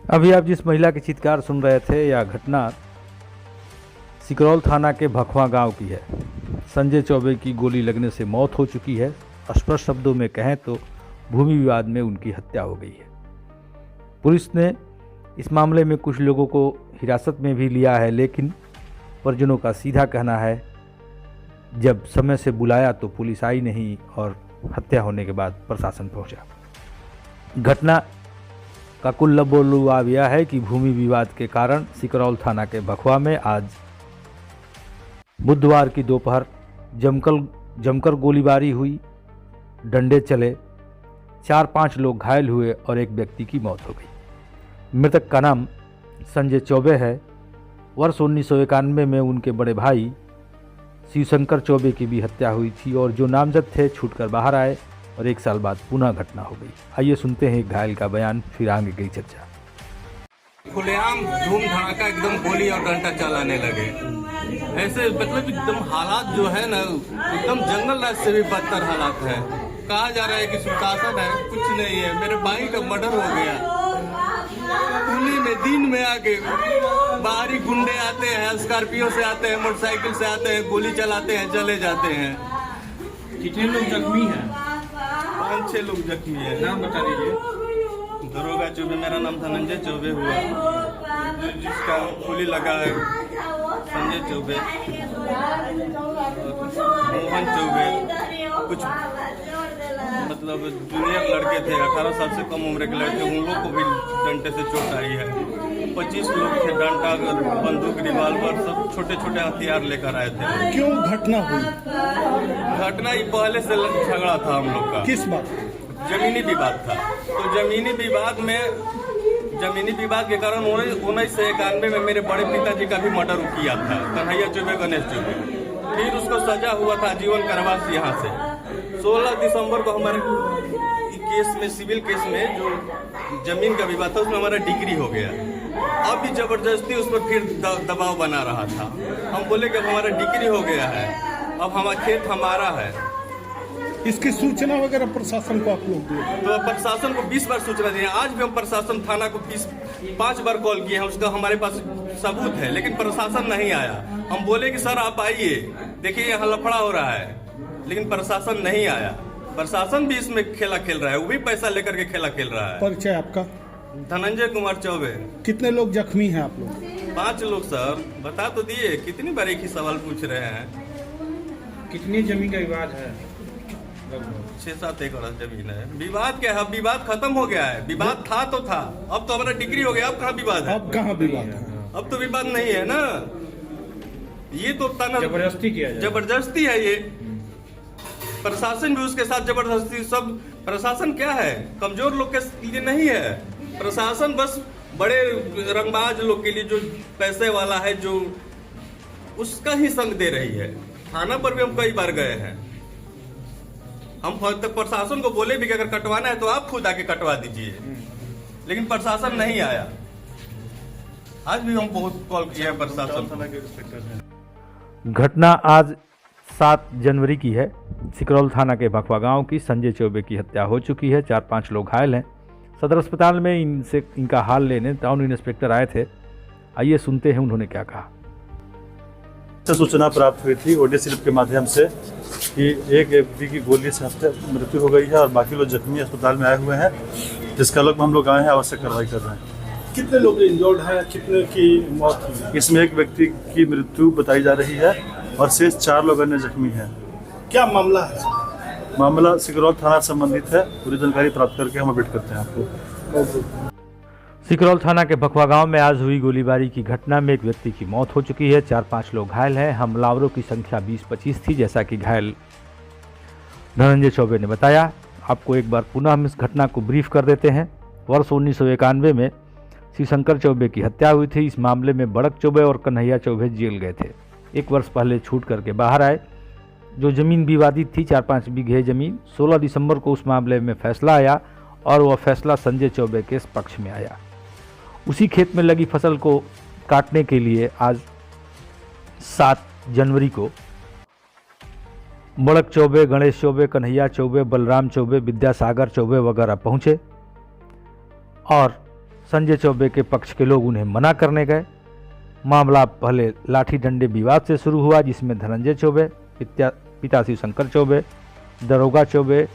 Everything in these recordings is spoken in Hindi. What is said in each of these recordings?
अभी आप जिस महिला की चित्कार सुन रहे थे, यह घटना सिकरौल थाना के भखवा गांव की है। संजय चौबे की गोली लगने से मौत हो चुकी है। स्पष्ट शब्दों में कहें तो भूमि विवाद में उनकी हत्या हो गई है। पुलिस ने इस मामले में कुछ लोगों को हिरासत में भी लिया है, लेकिन परिजनों का सीधा कहना है जब समय से बुलाया तो पुलिस आई नहीं और हत्या होने के बाद प्रशासन पहुंचा। घटना का कुल लबोलुआब यह है कि भूमि विवाद के कारण सिकरौल थाना के भखवा में आज बुधवार की दोपहर जमकर गोलीबारी हुई, डंडे चले, 4-5 लोग घायल हुए और एक व्यक्ति की मौत हो गई। मृतक का नाम संजय चौबे है। वर्ष 1991 में उनके बड़े भाई शिवशंकर चौबे की भी हत्या हुई थी और जो नामजद थे छूटकर बाहर आए और 1 साल बाद पुनः घटना हो गई। आइए सुनते हैं एक घायल का बयान, फिर आगे गई चर्चा। खुलेआम धूम धड़ाका एकदम गोली और डंडा चलाने लगे। ऐसे मतलब एकदम हालात जो है ना, एकदम जंगल राज से भी बदतर हालात है। कहा जा रहा है कि सुशासन है, कुछ नहीं है। मेरे भाई का मर्डर हो गया। उन्हीं में दिन में आके बाहरी गुंडे आते हैं, स्कॉर्पियो से आते हैं, मोटरसाइकिल से आते हैं, गोली चलाते हैं, चले जाते हैं। कितने लोग जख्मी हैं? 5-6 लोग जख्मी है। नाम बता दीजिए। दरोगा चौबे, मेरा नाम धनंजय चौबे हुआ, जिसका गोली लगा है संजय चौबे, मोहन चौबे, कुछ मतलब जूनियर लड़के थे, 18 साल से कम उम्र के लड़के, उन लोग को भी डंडे से चोट आई है। 25 लोग थे, डंडा, बंदूक, रिवाल्वर, सब छोटे छोटे हथियार लेकर आए थे। क्यों घटना हुई? घटना ही पहले से झगड़ा था हम लोग का। किस बात? जमीनी विवाद था। तो जमीनी विवाद के कारण 1991 में मेरे बड़े पिताजी का भी मर्डर किया था, कन्हैया चौबे, गणेश चौबे। फिर उसको सजा हुआ था जीवन कारावास। यहाँ से 16 दिसंबर को हमारे केस में, सिविल केस में जो जमीन का विवाद था, उसमें हमारा डिग्री हो गया। अब भी जबरदस्ती उस पर फिर दबाव बना रहा था। हम बोले कि अब हमारा डिग्री हो गया है, अब हमारा खेत हमारा है। इसकी सूचना वगैरह प्रशासन को आप लोग दिए? तो प्रशासन को 20 बार सूचना दी है। आज भी हम प्रशासन थाना को 5 बार कॉल किए हैं, उसका हमारे पास सबूत है, लेकिन प्रशासन नहीं आया। हम बोले कि सर आप आइए, देखिए यहाँ लफड़ा हो रहा है, लेकिन प्रशासन नहीं आया। प्रशासन भी इसमें खेला खेल रहा है, वो भी पैसा लेकर के खेला खेल रहा है। परिचय आपका? धनंजय कुमार चौबे। कितने लोग जख्मी हैं आप लोग? 5 लोग सर। बता तो दिए, कितनी बार एक ही सवाल पूछ रहे हैं। कितनी जमीन का विवाद है? 6-7 एकड़ जमीन है। विवाद क्या है? विवाद खत्म हो गया है। विवाद था तो था, अब तो हमारा डिग्री हो गया। अब कहाँ विवाद है? अब कहाँ विवाद है? अब तो विवाद नहीं है ना। ये तो जबरदस्ती किया जाए। जबरदस्ती है ये। प्रशासन भी उसके साथ जबरदस्ती। सब प्रशासन क्या है, कमजोर लोग के लिए नहीं है। प्रशासन बस बड़े रंगबाज लोग के लिए, जो पैसे वाला है, जो उसका ही संग दे रही है। थाना पर भी हम कई बार गए हैं। हम प्रशासन को बोले भी कि अगर कटवाना है तो आप खुद आके कटवा दीजिए, लेकिन प्रशासन नहीं आया। आज भी हम बहुत कॉल किया है प्रशासन। घटना आज 7 जनवरी की है। सिकरौल थाना के भखवा गांव की संजय चौबे की हत्या हो चुकी है। 4-5 लोग घायल हैं। सदर अस्पताल में इनका हाल लेने टाउन इंस्पेक्टर आए थे। आइए सुनते हैं उन्होंने क्या कहा। सूचना प्राप्त हुई थी ऑडियो स्लिप के माध्यम से कि एक व्यक्ति की गोली से मृत्यु हो गई है और बाकी लोग जख्मी अस्पताल में आए हुए हैं, जिसका लोग हम लोग आए हैं, आवश्यक कार्रवाई कर रहे हैं। कितने लोग इंजर्ड हैं? कितने की मौत हुई? इसमें एक व्यक्ति की मृत्यु बताई जा रही है और शेष 4 लोग अन्य जख्मी हैं। क्या मामला है? मामला सिकरौल थाना संबंधित है। पूरी जानकारी प्राप्त करके हम अपडेट करते हैं आपको। सिकरौल थाना के भखवा गांव में आज हुई गोलीबारी की घटना में एक व्यक्ति की मौत हो चुकी है। 4-5 लोग घायल हैं। हमलावरों की संख्या 20-25 थी, जैसा कि घायल धनंजय चौबे ने बताया। आपको एक बार पुनः हम इस घटना को ब्रीफ कर देते हैं। वर्ष 1991 में शिवशंकर चौबे की हत्या हुई थी। इस मामले में बड़क चौबे और कन्हैया चौबे जेल गए थे। 1 वर्ष पहले छूट करके बाहर आए। जो जमीन विवादित थी, 4-5 बीघे जमीन, 16 दिसंबर को उस मामले में फैसला आया और वह फैसला संजय चौबे के पक्ष में आया। उसी खेत में लगी फसल को काटने के लिए आज 7 जनवरी को बड़क चौबे, गणेश चौबे, कन्हैया चौबे, बलराम चौबे, विद्यासागर चौबे वगैरह पहुंचे और संजय चौबे के पक्ष के लोग उन्हें मना करने गए। मामला पहले लाठी डंडे विवाद से शुरू हुआ, जिसमें धनंजय चौबे, पिता शिवशंकर चौबे, दरोगा चौबे,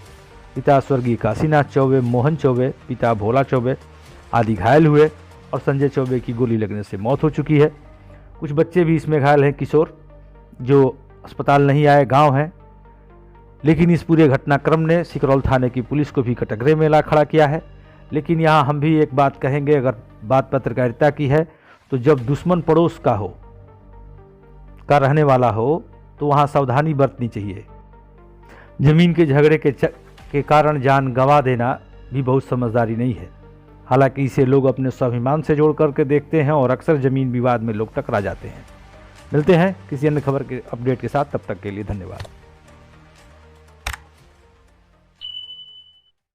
पिता स्वर्गीय काशीनाथ चौबे, मोहन चौबे, पिता भोला चौबे आदि घायल हुए और संजय चौबे की गोली लगने से मौत हो चुकी है। कुछ बच्चे भी इसमें घायल हैं, किशोर, जो अस्पताल नहीं आए, गांव हैं। लेकिन इस पूरे घटनाक्रम ने सिकरौल थाने की पुलिस को भी कटघरे में ला खड़ा किया है। लेकिन यहाँ हम भी एक बात कहेंगे, अगर बात पत्रकारिता की है तो जब दुश्मन पड़ोस का हो, का रहने वाला हो, तो वहाँ सावधानी बरतनी चाहिए। जमीन के झगड़े के कारण जान गंवा देना भी बहुत समझदारी नहीं है। हालांकि इसे लोग अपने स्वाभिमान से जोड़ करके देखते हैं और अक्सर जमीन विवाद में लोग टकरा जाते हैं। मिलते हैं किसी अन्य खबर के अपडेट के साथ, तब तक के लिए धन्यवाद।